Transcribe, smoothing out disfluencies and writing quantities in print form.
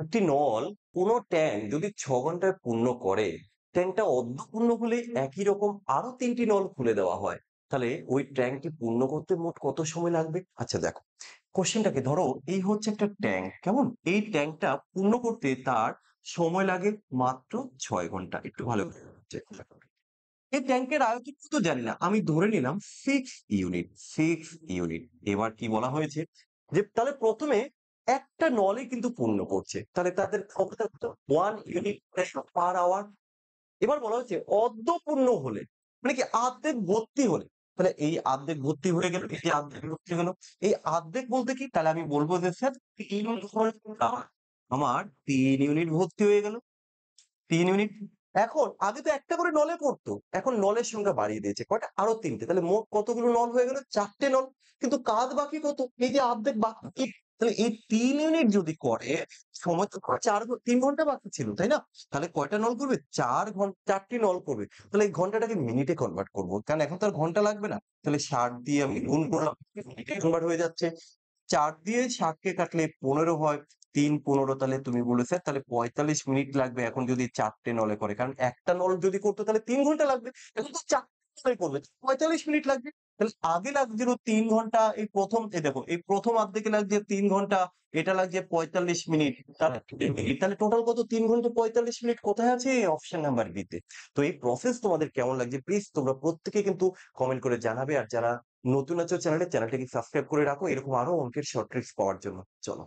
একটি নল কোনো ট্যাঙ্ক যদি ৬ ঘন্টায় পূর্ণ করে, ট্যাঙ্কটা অর্ধপূর্ণ হলে একই রকম আরো ৩টি নল খুলে দেওয়া হয়। তাহলে ওই ট্যাঙ্কটি পূর্ণ করতে মোট কত সময় লাগবে? আচ্ছা দেখো, কোশ্চেনটাকে ধরো এই হচ্ছে একটা ট্যাঙ্ক, কেমন? এই ট্যাঙ্কটা পূর্ণ করতে তার সময় লাগে মাত্র ৬ ঘন্টা। একটু ভালো করে চেষ্টা করো। এই ট্যাঙ্কের আয়তন কত জানি না, আমি ধরে নিলাম 6 ইউনিট। 6 ইউনিট। এবার কি বলা হয়েছে যে তাহলে প্রথমে একটা নলে কিন্তু পূর্ণ করছে, তাহলে তাদের ক্ষমতা কত? 1 ইউনিট পার আওয়ার। এবার বলা হচ্ছে অর্ধপূর্ণ হলে, মানে কি অর্ধেক ভর্তি হলে, তাহলে এই অর্ধেক ভর্তি হয়ে গেল, এই যে অর্ধেক ভর্তি হলো, এই অর্ধেক বলতে কি, তাহলে আমি বলবো যে স্যার 3 ইউনিট আমার 3 ইউনিট ভর্তি হয়ে গেল। 3 ইউনিট। এখন আগে তো একটা করে নলে পড়তো, এখন নলের সংখ্যা বাড়িয়ে দিয়েছে কয়টা? আরো ৩টে। তাহলে মোট কতগুলো নল হয়ে গেল? ৪টে নল। কিন্তু কাজ বাকি কত? এই যে অর্ধেক বাকি। তাহলে এই ৩ ইউনিট যদি করে, সময় তো ৩ ঘন্টা বাকি ছিল, তাই না? তাহলে কয়টা নল করবে? ৪ ঘন্টা, ৪টি নল করবে। তাহলে এই ঘন্টাটাকে মিনিটে কনভার্ট করবো, কারণ এখন তো আর ঘন্টা লাগবে না। তাহলে ৬০ দিয়ে আমি গুণ করলাম, মিনিটে কনভার্ট হয়ে যাচ্ছে। ৪ দিয়ে ৬০ কে কাটলে ১৫ হয়। ৩ ১৫, তাহলে তুমি বলে স্যার তাহলে ৪৫ মিনিট লাগবে এখন যদি ৪টে নলে করে, কারণ একটা নল যদি করতো তাহলে ৩ ঘন্টা লাগবে, এখন তো ৪টে করবে, ৪৫ মিনিট লাগবে। তাহলে আগে লাগছিল ৩ ঘন্টা, এই প্রথম এই দেখো এই প্রথম অর্ধেকে লাগছে ৩ ঘন্টা, এটা লাগছে ৪৫ মিনিট। তাহলে টোটাল কত? ৩ ঘন্টা ৪৫ মিনিট। কোথায় আছে? অপশন নাম্বার বি তে। তো এই প্রসেস তোমাদের কেমন লাগছে প্লিজ তোমরা প্রত্যেকে কিন্তু কমেন্ট করে জানাবে। আর যারা নতুন আছো চ্যানেলটাকে সাবস্ক্রাইব করে রাখো এরকম আরো অঙ্কের শর্ট ট্রিক্স পাওয়ার জন্য। চলো।